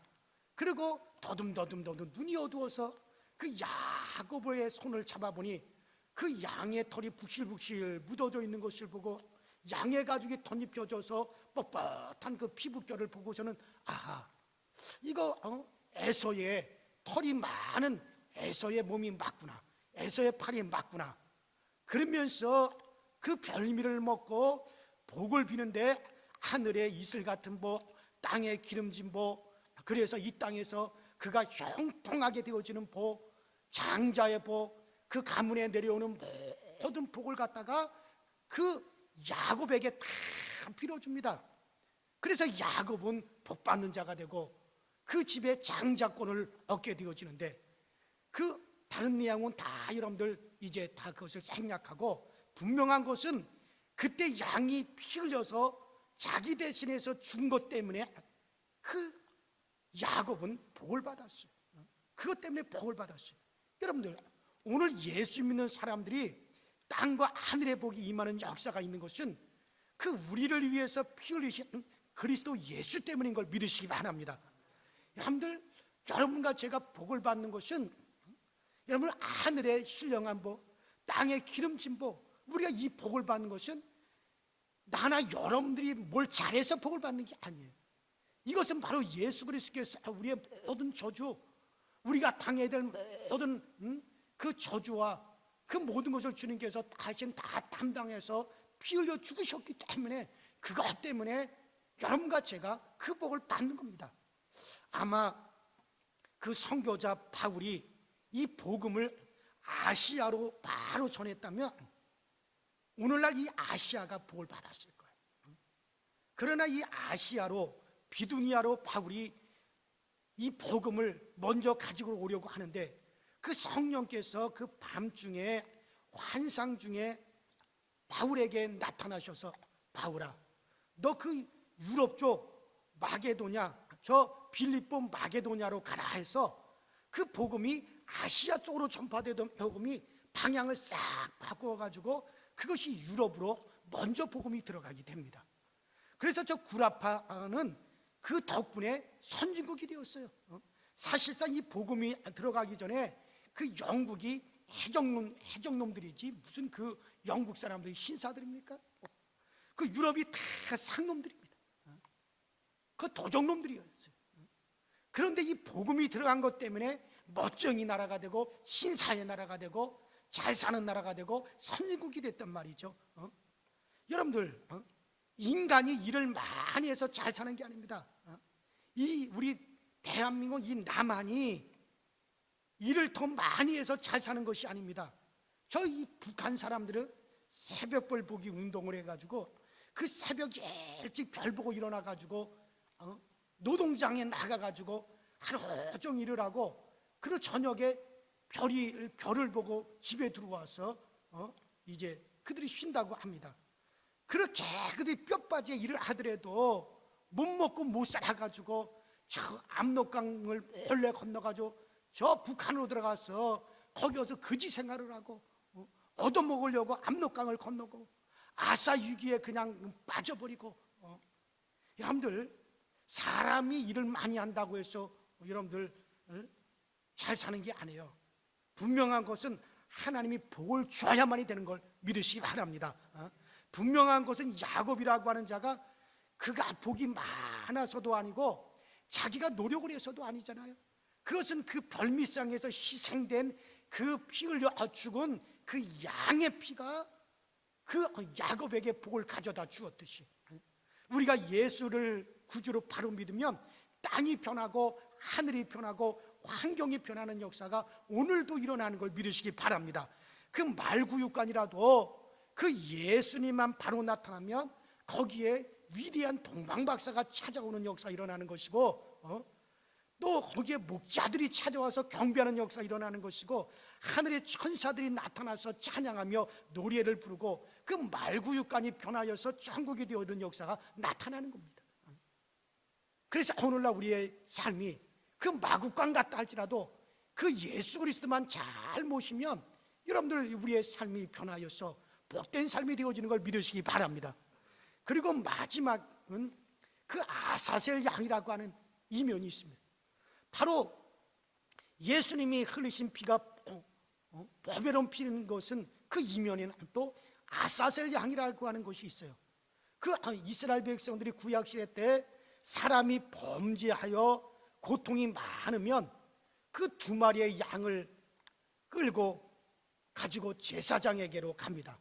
그리고 더듬 눈이 어두워서 그 야곱의 손을 잡아보니 그 양의 털이 북실북실 묻어져 있는 것을 보고 양의 가죽이 덧입혀져서 뻣뻣한 그 피부결을 보고서는 아하, 이거 에서의 털이 많은 에서의 몸이 맞구나, 에서의 팔이 맞구나. 그러면서 그 별미를 먹고 복을 비는데 하늘의 이슬 같은 복, 땅의 기름진 복, 그래서 이 땅에서 그가 형통하게 되어지는 복, 장자의 복, 그 가문에 내려오는 모든 복을 갖다가 그 야곱에게 다 빌어줍니다. 그래서 야곱은 복받는 자가 되고 그 집에 장자권을 얻게 되어지는데 그 다른 내용은 다 여러분들 이제 다 그것을 생략하고 분명한 것은 그때 양이 피 흘려서 자기 대신해서 준 것 때문에 그 야곱은 복을 받았어요. 그것 때문에 복을 받았어요. 여러분들 오늘 예수 믿는 사람들이 땅과 하늘의 복이 임하는 역사가 있는 것은 그 우리를 위해서 피 흘리신 그리스도 예수 때문인 걸 믿으시기 바랍니다. 여러분들, 여러분과 제가 복을 받는 것은 여러분 하늘의 신령한 복, 땅의 기름진 복, 우리가 이 복을 받는 것은 나나 여러분들이 뭘 잘해서 복을 받는 게 아니에요. 이것은 바로 예수 그리스도께서 우리의 모든 저주, 우리가 당해야 될 모든 그 저주와 그 모든 것을 주님께서 다신 다 담당해서 피 흘려 죽으셨기 때문에 그것 때문에 여러분과 제가 그 복을 받는 겁니다. 아마 그 선교자 바울이 이 복음을 아시아로 바로 전했다면 오늘날 이 아시아가 복을 받았을 거예요. 그러나 이 아시아로 비두니아로 바울이 이 복음을 먼저 가지고 오려고 하는데 그 성령께서 그 밤중에 환상 중에 바울에게 나타나셔서 바울아, 너 그 유럽 쪽 마게도냐, 저 빌립보 마게도냐로 가라 해서 그 복음이 아시아 쪽으로 전파되던 복음이 방향을 싹 바꾸어가지고 그것이 유럽으로 먼저 복음이 들어가게 됩니다. 그래서 저 구라파는 그 덕분에 선진국이 되었어요. 사실상 이 복음이 들어가기 전에 그 영국이 해적놈들이지 무슨 그 영국 사람들이 신사들입니까? 그 유럽이 다 상놈들입니다. 그 도적놈들이었어요. 그런데 이 복음이 들어간 것 때문에 멋쟁이 나라가 되고 신사의 나라가 되고 잘 사는 나라가 되고 선진국이 됐단 말이죠. 여러분들, 인간이 일을 많이 해서 잘 사는 게 아닙니다. 이 우리 대한민국 이 남한이 일을 더 많이 해서 잘 사는 것이 아닙니다. 저 이 북한 사람들은 새벽별 보기 운동을 해가지고 그 새벽 일찍 별 보고 일어나가지고 노동장에 나가가지고 하루 종일 일을 하고 그리고 저녁에 별을 보고 집에 들어와서 이제 그들이 쉰다고 합니다. 그렇게 그들이 뼈빠지게 일을 하더라도 못 먹고 못 살아가지고 저 압록강을 몰래 건너가지고 저 북한으로 들어가서 거기서 거지 생활을 하고 얻어먹으려고 압록강을 건너고 아사유기에 그냥 빠져버리고 여러분들, 사람이 일을 많이 한다고 해서 여러분들 잘 사는 게 아니에요. 분명한 것은 하나님이 복을 주어야만이 되는 걸 믿으시기 바랍니다. 분명한 것은 야곱이라고 하는 자가 그가 복이 많아서도 아니고 자기가 노력을 해서도 아니잖아요. 그것은 그 별미상에서 희생된 그 피 흘려 죽은 그 양의 피가 그 야곱에게 복을 가져다 주었듯이 우리가 예수를 구주로 바로 믿으면 땅이 변하고 하늘이 변하고 환경이 변하는 역사가 오늘도 일어나는 걸 믿으시기 바랍니다. 그 말구육간이라도 그 예수님만 바로 나타나면 거기에 위대한 동방박사가 찾아오는 역사 일어나는 것이고 또 거기에 목자들이 찾아와서 경배하는 역사 일어나는 것이고 하늘의 천사들이 나타나서 찬양하며 노래를 부르고 그 말구육간이 변하여서 천국이 되어오는 역사가 나타나는 겁니다. 그래서 오늘날 우리의 삶이 그 마국간 같다 할지라도 그 예수 그리스도만 잘 모시면 여러분들 우리의 삶이 변하여서 복된 삶이 되어지는 걸 믿으시기 바랍니다. 그리고 마지막은 그 아사셀 양이라고 하는 이면이 있습니다. 바로 예수님이 흘리신 피가 보배로운 피는 것은 그 이면에는 또 아사셀 양이라고 하는 것이 있어요. 그 이스라엘 백성들이 구약시대 때 사람이 범죄하여 고통이 많으면 그 두 마리의 양을 끌고 가지고 제사장에게로 갑니다.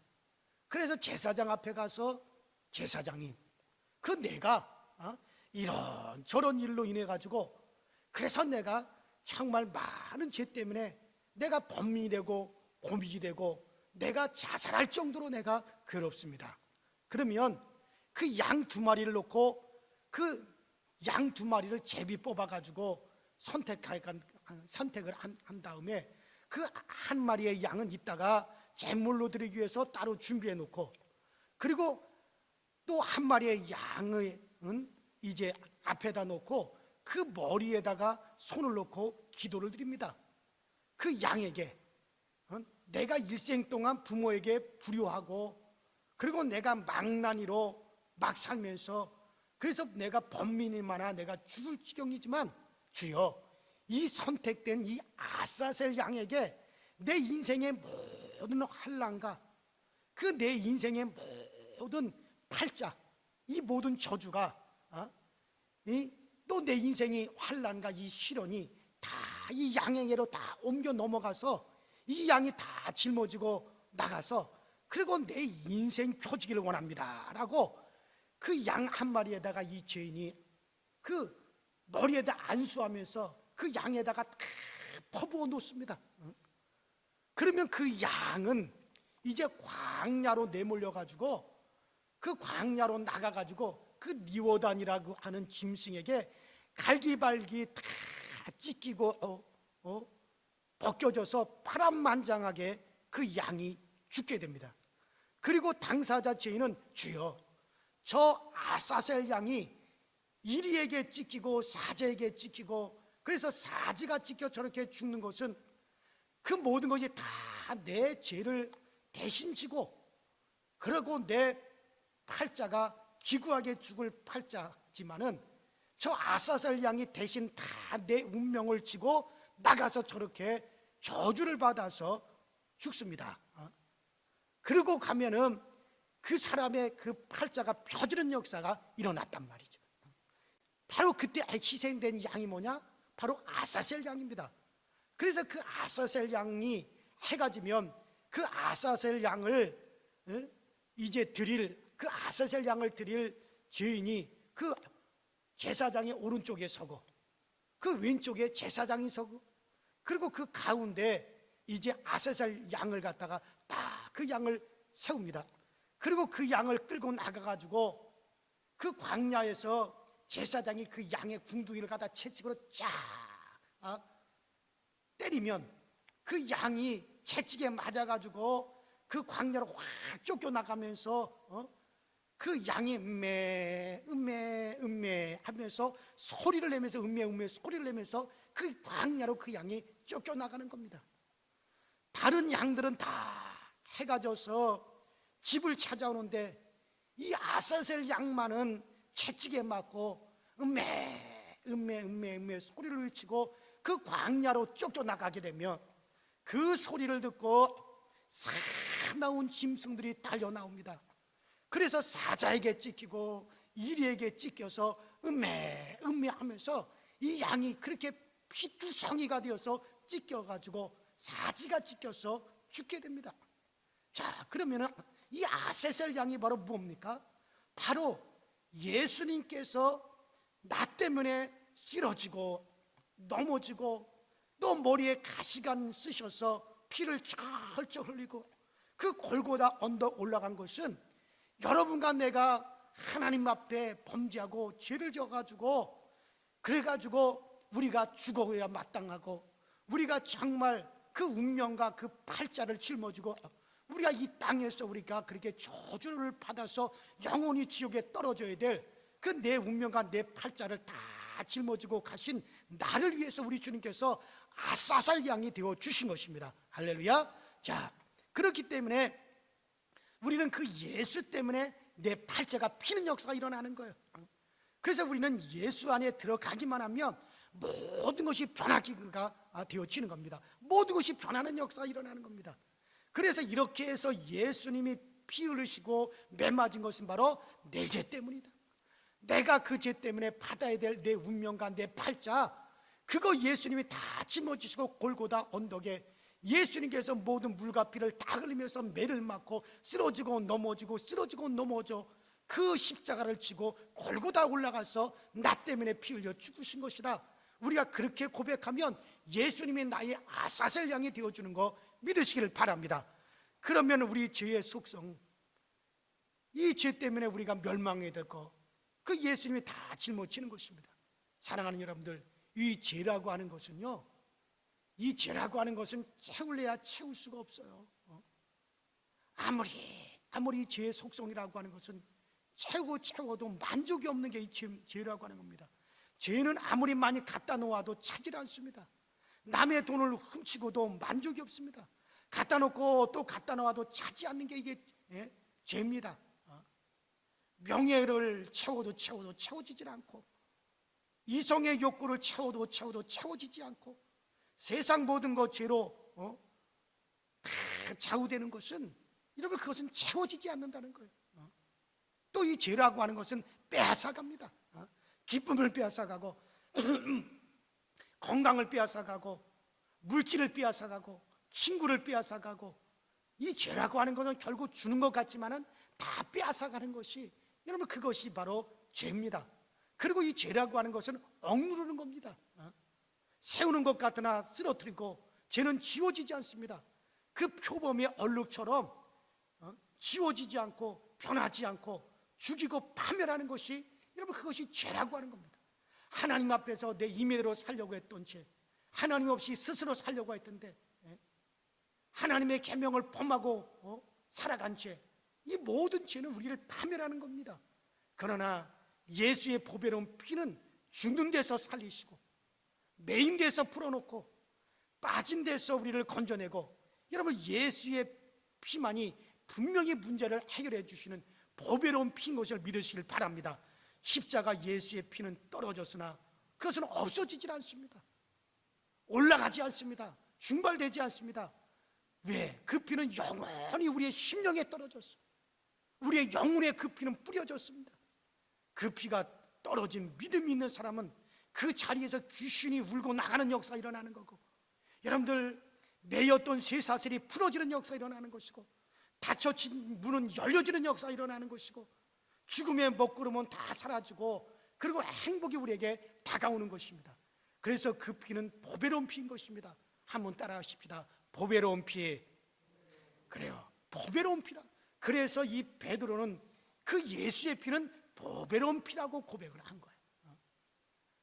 그래서 제사장 앞에 가서 제사장이 그 내가 이런 저런 일로 인해 가지고 그래서 내가 정말 많은 죄 때문에 내가 범인이 되고 고민이 되고 내가 자살할 정도로 내가 괴롭습니다. 그러면 그 양 두 마리를 놓고 그 양 두 마리를 제비 뽑아 가지고 선택을 한 다음에 그 한 마리의 양은 이따가 제물로 드리기 위해서 따로 준비해 놓고 그리고 또 한 마리의 양은 이제 앞에다 놓고 그 머리에다가 손을 놓고 기도를 드립니다. 그 양에게 내가 일생 동안 부모에게 불효하고 그리고 내가 망나니로 막 살면서 그래서 내가 범민이 많아 내가 죽을 지경이지만 주여 이 선택된 이 아사셀 양에게 내 인생의 모든 환난과 그 내 인생의 모든 팔자 이 모든 저주가 또 내 인생의 환난과 이 시련이 다 이 양에게로 다 옮겨 넘어가서 이 양이 다 짊어지고 나가서 그리고 내 인생 펴지기를 원합니다 라고 그 양 한 마리에다가 이 죄인이 그 머리에다 안수하면서 그 양에다가 퍼부어 놓습니다. 그러면 그 양은 이제 광야로 내몰려 가지고 그 광야로 나가 가지고 그 리워단이라고 하는 짐승에게 갈기발기 다 찢기고 벗겨져서 파란만장하게 그 양이 죽게 됩니다. 그리고 당사자 죄인은 주여 저 아사셀 양이 이리에게 찢기고 사제에게 찢기고 그래서 사지가 찢겨 저렇게 죽는 것은 그 모든 것이 다 내 죄를 대신 지고 그러고 내 팔자가 기구하게 죽을 팔자지만은 저 아사셀 양이 대신 다 내 운명을 지고 나가서 저렇게 저주를 받아서 죽습니다. 그러고 가면은 그 사람의 그 팔자가 펴지는 역사가 일어났단 말이죠. 바로 그때 희생된 양이 뭐냐? 바로 아사셀 양입니다. 그래서 그 아사셀 양이 해가 지면 그 아사셀 양을 이제 그 아사셀 양을 드릴 죄인이 그 제사장의 오른쪽에 서고 그 왼쪽에 제사장이 서고 그리고 그 가운데 이제 아사셀 양을 갖다가 딱 그 양을 세웁니다. 그리고 그 양을 끌고 나가가지고 그 광야에서 제사장이 그 양의 궁둥이를 갖다 채찍으로 쫙 때리면 그 양이 채찍에 맞아가지고 그 광야로 확 쫓겨나가면서 그 양이 음메 하면서 소리를 내면서 음메 소리를 내면서 그 광야로 그 양이 쫓겨나가는 겁니다. 다른 양들은 다 해가 져서 집을 찾아오는데 이 아사셀 양만은 채찍에 맞고 음메 소리를 외치고 그 광야로 쫓겨나가게 되면 그 소리를 듣고 사나운 짐승들이 달려 나옵니다. 그래서 사자에게 찢기고 이리에게 찢겨서 음메 하면서 이 양이 그렇게 피투성이가 되어서 찢겨가지고 사지가 찢겨서 죽게 됩니다. 자, 그러면은 이 아세셀 양이 바로 뭡니까? 바로 예수님께서 나 때문에 쓰러지고 넘어지고 또 머리에 가시관 쓰셔서 피를 철철 흘리고 그 골고다 언덕 올라간 것은 여러분과 내가 하나님 앞에 범죄하고 죄를 져가지고 그래가지고 우리가 죽어야 마땅하고 우리가 정말 그 운명과 그 팔자를 짊어지고 우리가 이 땅에서 우리가 그렇게 저주를 받아서 영원히 지옥에 떨어져야 될 그 내 운명과 내 팔자를 다 짊어지고 가신 나를 위해서 우리 주님께서 아사살 양이 되어 주신 것입니다. 할렐루야. 자, 그렇기 때문에 우리는 그 예수 때문에 내 팔자가 피는 역사가 일어나는 거예요. 그래서 우리는 예수 안에 들어가기만 하면 모든 것이 변화기가 되어지는 겁니다. 모든 것이 변하는 역사가 일어나는 겁니다. 그래서 이렇게 해서 예수님이 피 흘리시고 매 맞은 것은 바로 내 죄 때문이다. 내가 그 죄 때문에 받아야 될 내 운명과 내 팔자, 그거 예수님이 다 짊어지시고 골고다 언덕에 예수님께서 모든 물과 피를 다 흘리면서 매를 맞고 쓰러지고 넘어지고 쓰러지고 넘어져 그 십자가를 지고 골고다 올라가서 나 때문에 피 흘려 죽으신 것이다. 우리가 그렇게 고백하면 예수님이 나의 아사셀 양이 되어주는 거 믿으시기를 바랍니다. 그러면 우리 죄의 속성, 이 죄 때문에 우리가 멸망해야 될 거, 그 예수님이 다 짊어지는 것입니다. 사랑하는 여러분들, 이 죄라고 하는 것은요, 이 죄라고 하는 것은 채울래야 채울 수가 없어요. 아무리 이 죄의 속성이라고 하는 것은 채워도 만족이 없는 게 이 죄라고 하는 겁니다. 죄는 아무리 많이 갖다 놓아도 차질 않습니다. 남의 돈을 훔치고도 만족이 없습니다. 갖다 놓고 또 갖다 놓아도 차지 않는 게 이게 죄입니다. 명예를 채워도 채워지질 않고, 이성의 욕구를 채워도 채워지지 않고, 세상 모든 것 죄로 다 좌우되는 것은, 여러분, 그것은 채워지지 않는다는 거예요. 또 이 죄라고 하는 것은 빼앗아갑니다. 기쁨을 빼앗아가고 건강을 빼앗아가고 물질을 빼앗아가고 친구를 빼앗아가고, 이 죄라고 하는 것은 결국 주는 것 같지만은 다 빼앗아가는 것이, 여러분, 그것이 바로 죄입니다. 그리고 이 죄라고 하는 것은 억누르는 겁니다. 세우는 것 같으나 쓰러뜨리고, 죄는 지워지지 않습니다. 그 표범의 얼룩처럼 지워지지 않고 변하지 않고 죽이고 파멸하는 것이, 여러분, 그것이 죄라고 하는 겁니다. 하나님 앞에서 내 임의대로 살려고 했던 죄, 하나님 없이 스스로 살려고 했던데 하나님의 계명을 범하고 살아간 죄, 이 모든 죄는 우리를 파멸하는 겁니다. 그러나 예수의 보배로운 피는 죽는 데서 살리시고 메인 데서 풀어놓고 빠진 데서 우리를 건져내고, 여러분, 예수의 피만이 분명히 문제를 해결해 주시는 보배로운 피인 것을 믿으시길 바랍니다. 십자가 예수의 피는 떨어졌으나 그것은 없어지질 않습니다. 올라가지 않습니다. 중발되지 않습니다. 왜? 그 피는 영원히 우리의 심령에 떨어졌어요. 우리의 영혼에 그 피는 뿌려졌습니다. 그 피가 떨어진 믿음이 있는 사람은 그 자리에서 귀신이 울고 나가는 역사가 일어나는 거고, 여러분들, 매였던 쇠사슬이 풀어지는 역사가 일어나는 것이고, 닫혀진 문은 열려지는 역사가 일어나는 것이고, 죽음의 먹구름은 다 사라지고, 그리고 행복이 우리에게 다가오는 것입니다. 그래서 그 피는 보배로운 피인 것입니다. 한번 따라 하십시다. 보배로운 피. 그래요, 보배로운 피라. 그래서 이 베드로는 그 예수의 피는 보배로운 피라고 고백을 한 거예요.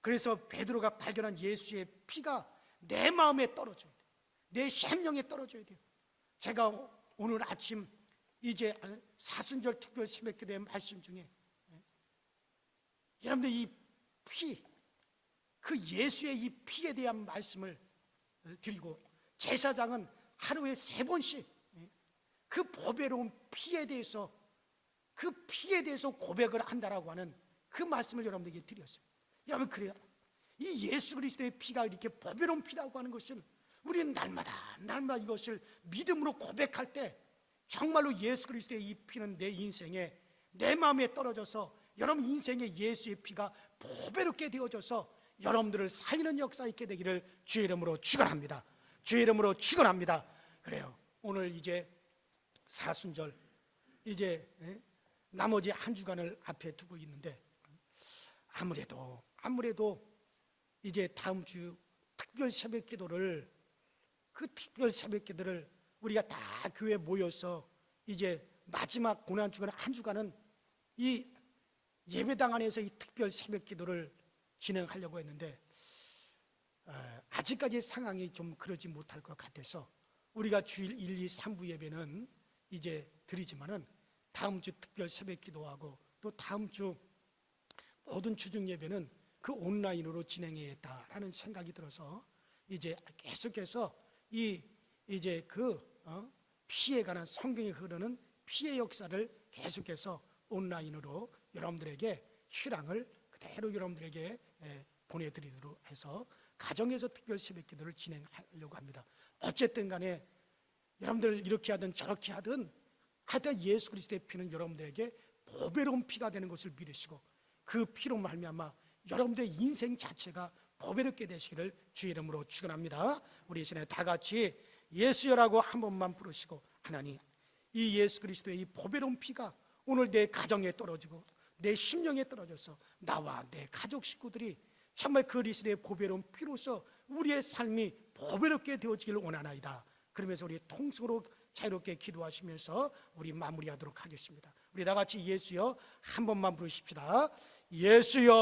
그래서 베드로가 발견한 예수의 피가 내 마음에 떨어져야 돼요. 내 심령에 떨어져야 돼요. 제가 오늘 아침 이제 사순절 특별 새벽기도의 말씀 중에, 여러분들, 이 피, 그 예수의 이 피에 대한 말씀을 드리고, 제사장은 하루에 3번씩 그 보배로운 피에 대해서, 그 피에 대해서 고백을 한다라고 하는 그 말씀을 여러분들에게 드렸어요. 여러분, 그래요, 이 예수 그리스도의 피가 이렇게 보배로운 피라고 하는 것을 우리는 날마다 이것을 믿음으로 고백할 때, 정말로 예수 그리스도의 이 피는 내 인생에, 내 마음에 떨어져서 여러분 인생에 예수의 피가 보배롭게 되어져서 여러분들을 살리는 역사 있게 되기를 주의 이름으로 축원합니다. 주의 이름으로 축원합니다. 그래요. 오늘 이제 사순절 이제 나머지 한 주간을 앞에 두고 있는데 아무래도 이제 다음 주 특별 새벽 기도를 우리가 다 교회에 모여서 이제 마지막 고난 주간 한 주간은 이 예배당 안에서 이 특별 새벽 기도를 진행하려고 했는데 아직까지 상황이 좀 그러지 못할 것 같아서 우리가 주일 1, 2, 3부 예배는 이제 드리지만은 다음 주 특별 새벽 기도하고 또 다음 주 모든 주중 예배는 그 온라인으로 진행해야겠다라는 생각이 들어서 이제 계속해서 이제 피해에 관한 성경에 흐르는 피해 역사를 계속해서 온라인으로 여러분들에게 실황을 그대로 여러분들에게 보내드리도록 해서 가정에서 특별 새벽 기도를 진행하려고 합니다. 어쨌든 간에 여러분들 이렇게 하든 저렇게 하든 하여튼 예수 그리스도의 피는 여러분들에게 보배로운 피가 되는 것을 믿으시고 그 피로 말미암아 여러분들의 인생 자체가 보배롭게 되시기를 주의 이름으로 축원합니다. 우리 이 시간에 다 같이 예수여라고 한 번만 부르시고, 하나님 이 예수 그리스도의 이 보배로운 피가 오늘 내 가정에 떨어지고 내 심령에 떨어져서 나와 내 가족 식구들이 정말 그리스도의 보배로운 피로서 우리의 삶이 보배롭게 되어지기를 원하나이다. 그러면서 우리 통속으로 자유롭게 기도하시면서 우리 마무리하도록 하겠습니다. 우리 다 같이 예수여 한 번만 부르십시다. 예수여.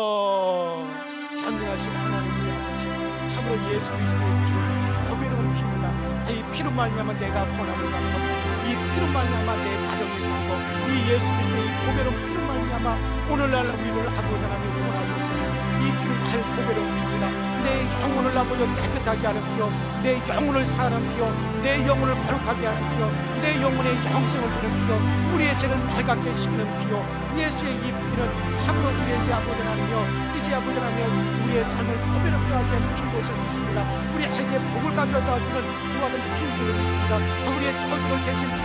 전능하신 하나님 우리 아버지, 참으로 예수 그리스도의 피는 보배로운 피입니다. 이 피로 말미암아 내가 권함을 받고 이 피로 말미암아 내 가정이 살고 이 예수 그리스도의 이 보배로운 피로 말미암아 오늘날 우리를 아버지 하나님 구원하셨으니 이 피는 알 보배로운 피입니다. 내 영혼을 아버지 깨끗하게 하는 피요, 내 영혼을 사하는 피요, 내 영혼을 거룩하게 하는 피요, 내 영혼에 영생을 주는 피요, 우리의 죄를 맑게 시키는 피요, 예수의 이 피는 참으로 우리에게 아버지 하나님이여 이제 아버지 하나님 우리의 삶을 보배롭게 하게 하는 피인 것을 믿습니다. 우리에게 복을 가져다 주는 그와 같은 피인 줄을 믿습니다. 우리의 저주를 대신 다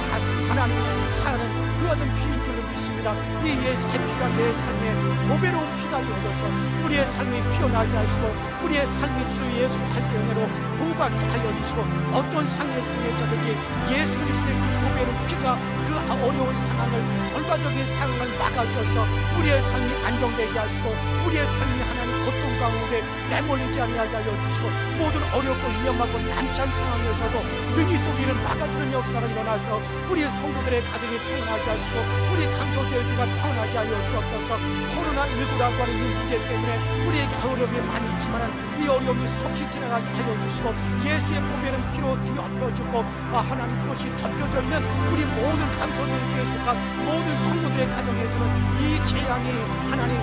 하나님 사는 그와 같은 피인 줄을 믿습니다. 이 예수의 피가 내 삶에 보배로운 피가 되어져서 우리의 삶이 피어나게 하시고 우리의 삶이 주 예수 그리스도의 은혜로 보호받게 하여 주시고 어떤 상황에서든지 예수 그리스도의 그 보배로운 피가 그 어려운 상황을 결과적인 상황을 막아주셔서 우리의 삶이 안정되게 하시고 우리의 삶이 하나님 고통 가운데 내몰리지 아니하게 하여 주시고 모든 어렵고 위험하고 난처한 상황에서도 능히 소리를 막아주는 역사가 일어나서 우리의 성도들의 가정이 평안하게 하시고 우리 강소제주가 평안하게 하여 주옵소서. 코로나19라고 하는 이 문제 때문에 우리에게 어려움이 많이 있지만 이 어려움이 속히 지나가게 하여 주시고 예수의 보배는 피로 뒤엎여주고 하나님 그것이 덮여져 있는 우리 모든 강소제주에 속한 모든 성도들의 가정에서는 이 재앙이 하나님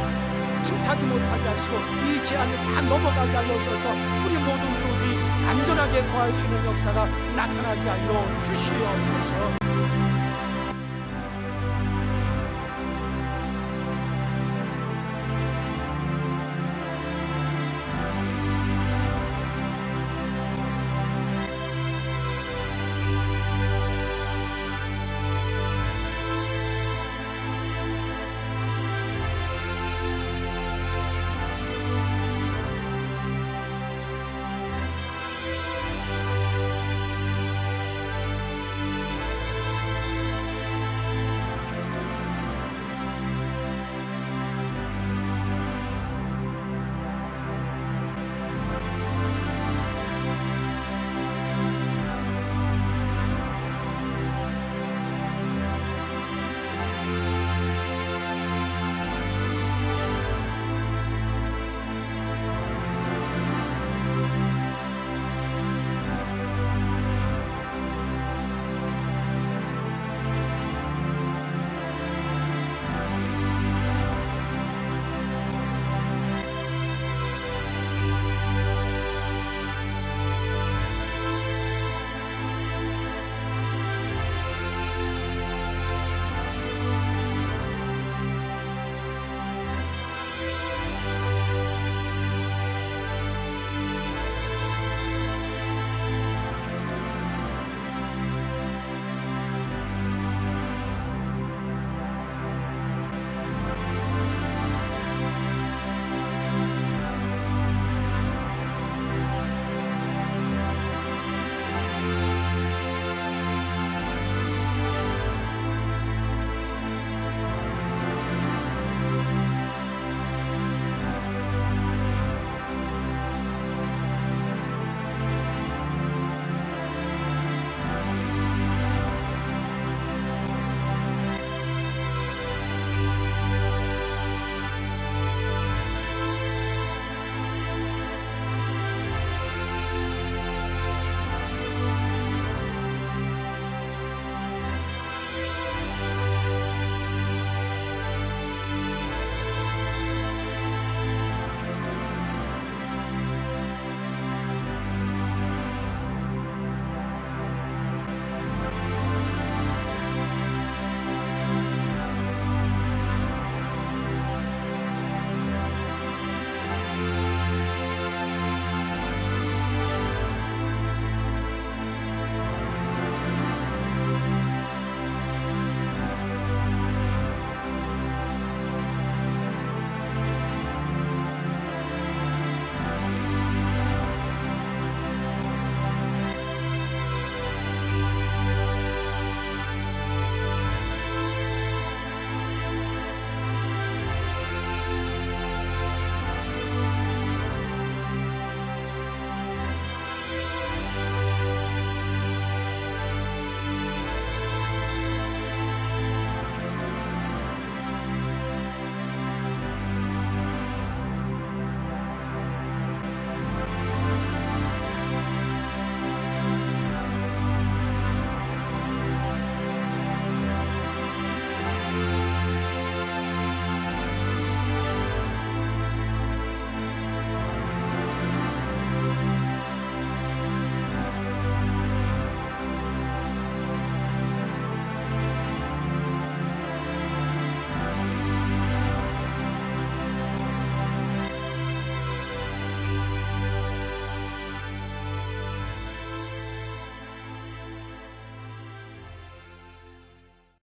틈타지 못하게 하시고 이 재앙이 다 넘어가게 하여 주셔서 우리 모든 종들이 안전하게 거할 수 있는 역사가 나타나게 하여 주시옵소서.